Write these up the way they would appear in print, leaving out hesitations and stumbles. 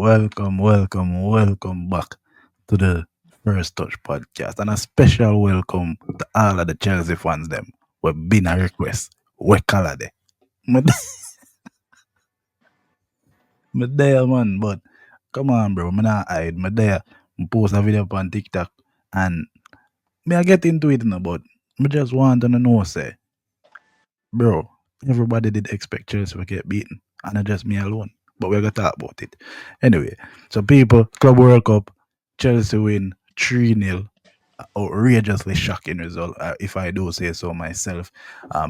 welcome back to the First Touch podcast, and a special welcome to all of the Chelsea fans. Them we've been a request. We color they. Me, me there, man. But come on, bro. Me not hide. Me there. Me post a video on TikTok, and me I get into it now. But me just want to know, say, bro. Everybody did expect Chelsea to get beaten, and not just me alone. But we're gonna talk about it anyway. So, people, Club World Cup, Chelsea win 3-0. Outrageously shocking result, if I do say so myself.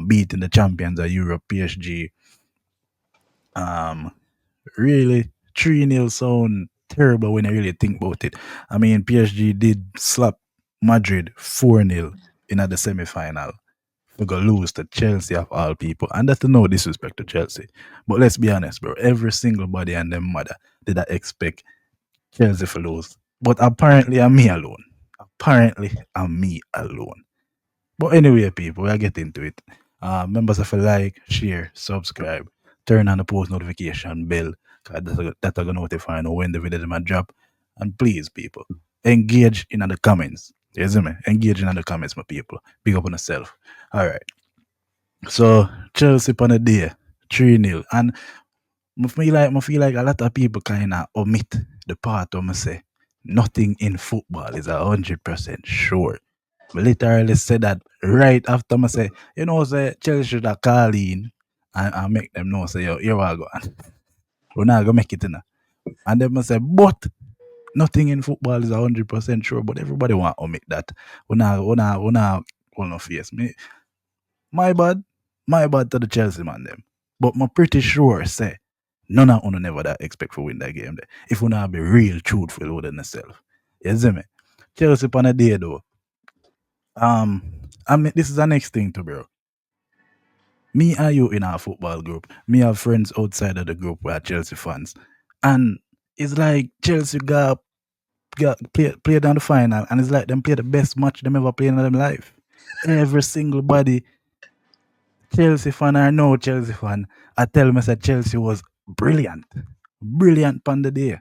Beating the champions of Europe, PSG. Um, really, 3-0 sound terrible when I really think about it. I mean, PSG did slap Madrid 4-0 in the semi final. We go lose to Chelsea of all people. And that's no disrespect to Chelsea. But let's be honest, bro. Every single body and them mother did I expect Chelsea to lose. But apparently I'm me alone. Apparently I'm me alone. But anyway, people, we'll get into it. Members of a like, share, subscribe, turn on the post notification bell, because that's going to notify you when the video might drop. And please, people, engage in the comments. You see me? Engage in the comments, my people. Big up on yourself. All right. So, Chelsea on the day, 3-0. And I feel like a lot of people kind of omit the part where I say nothing in football is 100% sure. I literally said that right after I say, say Chelsea should have call in and make them know, say, yo, here we go. We're not going to make it in. And then I say, but nothing in football is 100% sure, but everybody want to make that. We're not hold no face. My bad to the Chelsea man them. But I'm pretty sure, say, none of them never that expect to win that game there. If we not be real truthful with themselves. You see me? Chelsea on a day though. I mean, this is the next thing to bro. Me and you in our football group. Me have friends outside of the group who are Chelsea fans. And it's like Chelsea play down the final, and it's like them play the best match them ever played in their life. Every single body, Chelsea fan or no Chelsea fan, I tell me that Chelsea was brilliant. Brilliant on the day.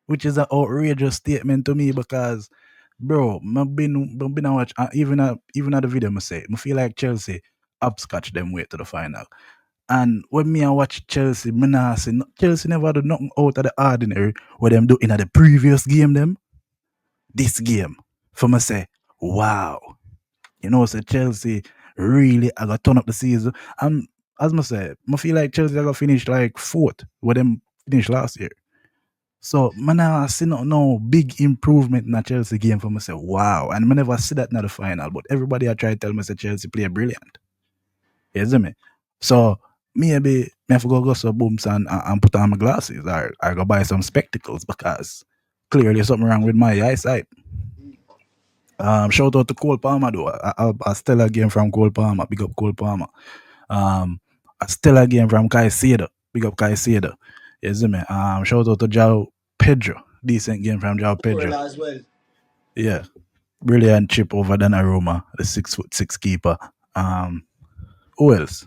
Which is an outrageous statement to me because, bro, I've been a watch even at the video I say, I feel like Chelsea upscotch them way to the final. And when me I watch Chelsea, me nah see Chelsea never do nothing out of the ordinary what them do in the previous game them. This game, for me say, wow. So Chelsea really I got turn up the season. And as I say, I feel like Chelsea I got finish like fourth where them finished last year. So, man, I see no big improvement in the Chelsea game for me. Say, wow. And I never see that in the final. But everybody I try to tell me say Chelsea play brilliant. You see me? So, maybe I have to go some booms and put on my glasses or I go buy some spectacles because clearly something wrong with my eyesight. Shout out to Cole Palmer though. A stellar game from Cole Palmer. Big up Cole Palmer. A stellar game from Caicedo. Big up Caicedo. You see me? Shout out to João Pedro. Decent game from João Pedro. As well. Yeah. Brilliant chip over Donnarumma, the 6'6" keeper. Who else?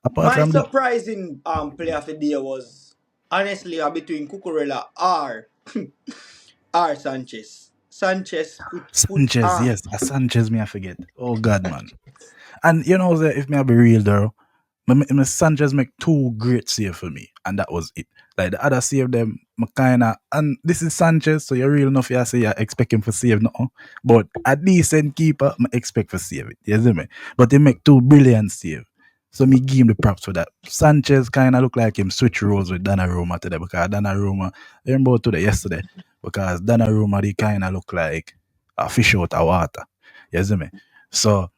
Apart My from that, surprising play of the day was honestly between Cucurella or Sanchez. Sanchez put Sanchez, yes. Sanchez, me I forget. Oh God, man. And if me I be real though, Sanchez make two great saves for me, and that was it. Like the other save them, kinda, and this is Sanchez, so you're real enough. You say you expect him for save no, but a decent keeper, I expect for save it. You see me? But he make two brilliant save, so me give him the props for that. Sanchez kind of look like him switch roles with Donnarumma today because Donnarumma, I remember today yesterday because Donnarumma they kind of look like a fish out of water. You see me? So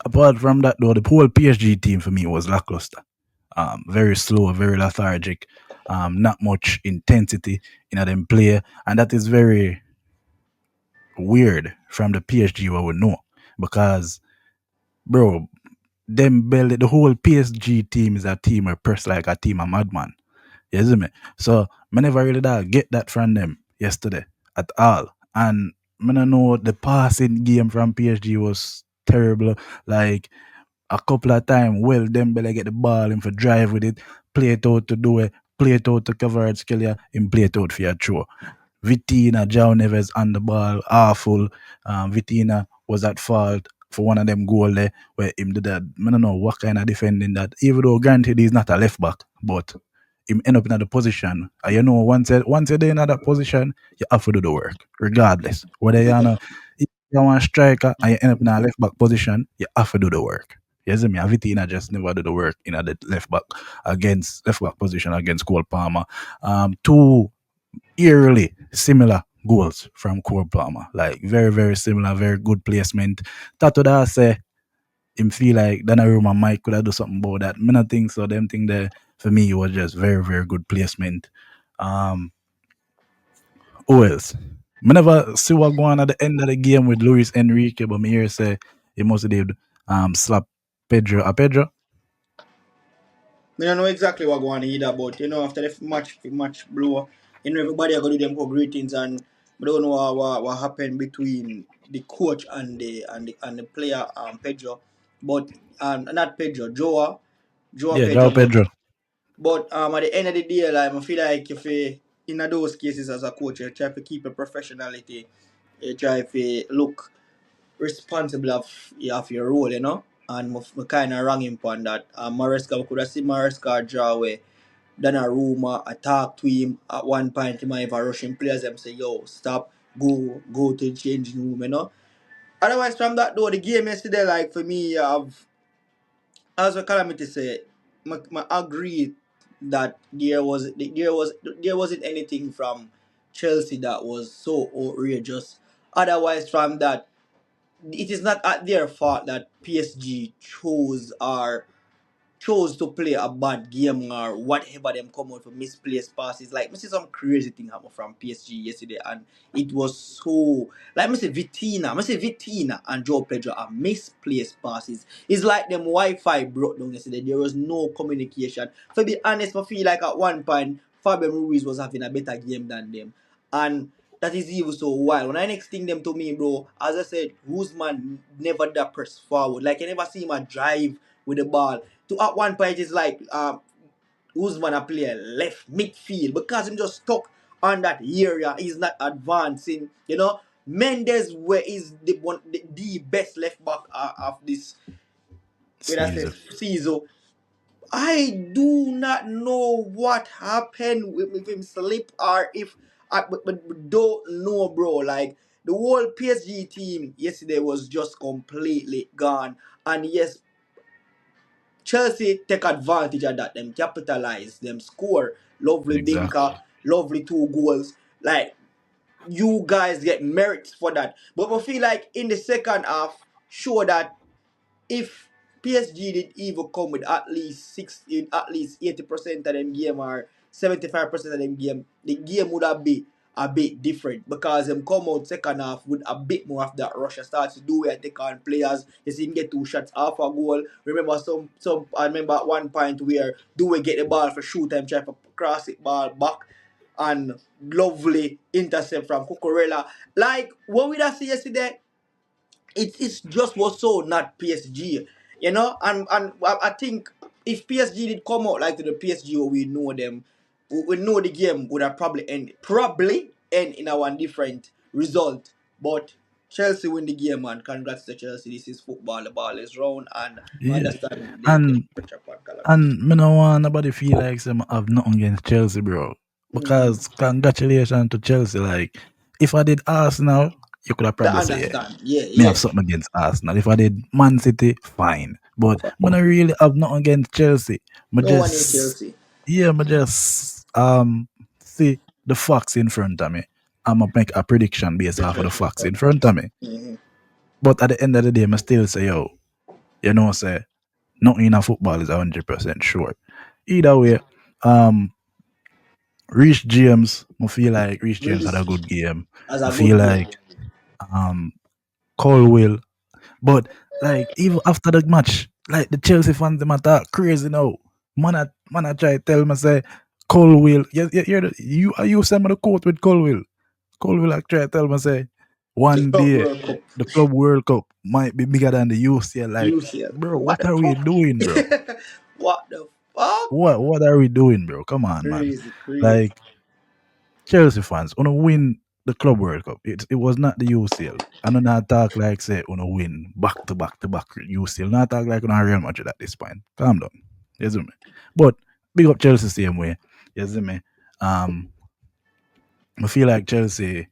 apart from that, though, the whole PSG team for me was lackluster. Very slow, very lethargic. Not much intensity in them play, and that is very weird from the PSG what we know because, bro, the whole PSG team is a team or press like a team of madman. You see me? So I never really get that from them yesterday at all. And I don't know the passing game from PSG was terrible. Like a couple of times, well, Dembele get the ball and for drive with it, play it out to do it, play it out to Kvaratskhelia, him play it out for your throw. Vitina, Jao Neves on the ball, awful. Vitina was at fault for one of them goal there where him did that. I don't know what kind of defending that. Even though granted he's not a left back, but him end up in that position. And you know, once you're in that position, you have to do the work, regardless. Whether you're on a, if you want a striker and you end up in a left back position, you have to do the work. You see me? Vitina just never do the work in the left back position against Cole Palmer. Two eerily similar goals from Cole Palmer. Like very, very similar, very good placement. That would I say him feel like Donnarumma might could have do something about that. Me not think so. Them thing there for me was just very, very good placement. Um who else? Me never see what go on at the end of the game with Luis Enrique, but me hear say he must did slap Pedro. Pedro? I don't know exactly what going on either, but after the match blow, everybody are gonna do them go greetings, and I don't know what happened between the coach and the player Pedro, but not Pedro, Joa Yeah, Joao Pedro, but Pedro. at the end of the day, like I feel like if in those cases as a coach, you try to keep a professionality, you try to look responsible of your role, and I kind of wrong him on that. Maresca, we could have seen Maresca draw away. Donnarumma, I talk to him at one point. He might even rushing players and say, "Yo, stop, go to the changing room." Otherwise, from that though, the game yesterday, like for me, as a calamity say, I agree that there wasn't anything from Chelsea that was so outrageous. Otherwise, from that, it is not at their fault that PSG chose to play a bad game or whatever them come out for misplaced passes. Like, I see some crazy thing happen from PSG yesterday, and it was so like I say Vitina and Joe Pedro are misplaced passes. It's like them Wi-Fi broke down yesterday. There was no communication. To be honest, I feel like at one point Fabian Ruiz was having a better game than them, and that is even so wild. When I next thing them to me, bro, as I said, Guzman never that press forward. Like, you never see him a drive with the ball. To at one point it's like Usman a player left midfield because him just stuck on that area. He's not advancing. Mendes where is the best left back of this where I say Caesar. season. I do not know what happened with him slip or if but don't know, bro. Like, the whole PSG team yesterday was just completely gone. And yes, Chelsea take advantage of that. Them capitalize. Them score. Lovely Exactly. Dinka. Lovely 2 goals. Like, you guys get merits for that. But I feel like in the second half, show that if PSG did even come with at least 80% of them game or 75% of them game, the game would have been a bit different because them come out second half with a bit more of that rush and start to do it, take on players. You see him get 2 shots off a goal. Remember some I remember at one point where do we get the ball for shoot time, try to cross it ball back, and lovely intercept from Cucurella. Like what we that see yesterday, it's just was so not PSG, and I think if PSG did come out like to the PSG where we know them, we know the game would have probably end in a one different result. But Chelsea win the game, and congrats to Chelsea. This is football. The ball is round, and I Yeah. understand the And pressure upon Calamity. And me no want nobody feel like them have nothing against Chelsea, bro. Mm-hmm. Because congratulations to Chelsea. Like, if I did Arsenal, you could have I probably say, yeah, understand. Yeah, me have yeah. something against Arsenal. If I did Man City, fine. But me not really have nothing against Chelsea. Me No one in just, Chelsea. yeah, me just see the facts in front of me. I'ma make a prediction based off of the facts in front of me. Mm-hmm. But at the end of the day, I still say, yo, say nothing in a football is 100% sure. Either way, um, Reece James, I feel like Reece James had a Reese good game. has I a feel good game. like Colwill, but like even after the match, like the Chelsea fans them attack crazy now. Man, I try to tell me say Colwill, you send me the quote with Colwill. Colwill I try to tell me say The one Club day World Cup. the Club World Cup might be bigger than the UCL. Like, UCL. bro, What what the are we fuck? doing, bro? What the? Fuck. What are we doing, bro? Come on, man. Crazy, crazy. Like Chelsea fans, wanna win the Club World Cup. It was not the UCL. I do not talk like say wanna win back to back UCL. Not talk like on Real Madrid at this point. Calm down. You see me? But big up Chelsea same way. You see me? Um I feel like Chelsea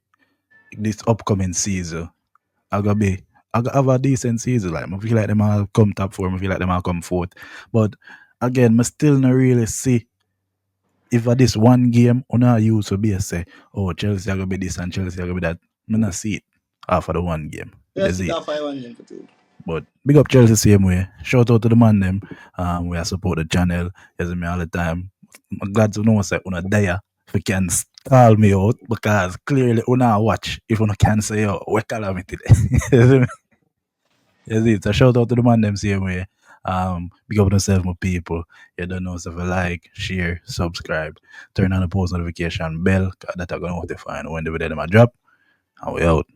this upcoming season I gotta be I gotta have a decent season. Like I feel like them all come top four, I feel like them all come fourth. But again, I still not really see if at this one game on our use to be a say, oh Chelsea are gonna be this and Chelsea are gonna be that. I not see it after the one game. You Yes, see it it. got 5 1 for two. But big up Chelsea same way. Shout out to the man them. We are support the channel. You see me all the time. I'm glad to know say una there if you can stall me out because clearly una watch if una can say oh we calamity. You see me? Yes, it's a shout out to the man them same way. Big up yourself, my people. You don't know, so if you like, share, subscribe, turn on the post notification bell, 'cause that are gonna notify you when the video them a drop. And we out.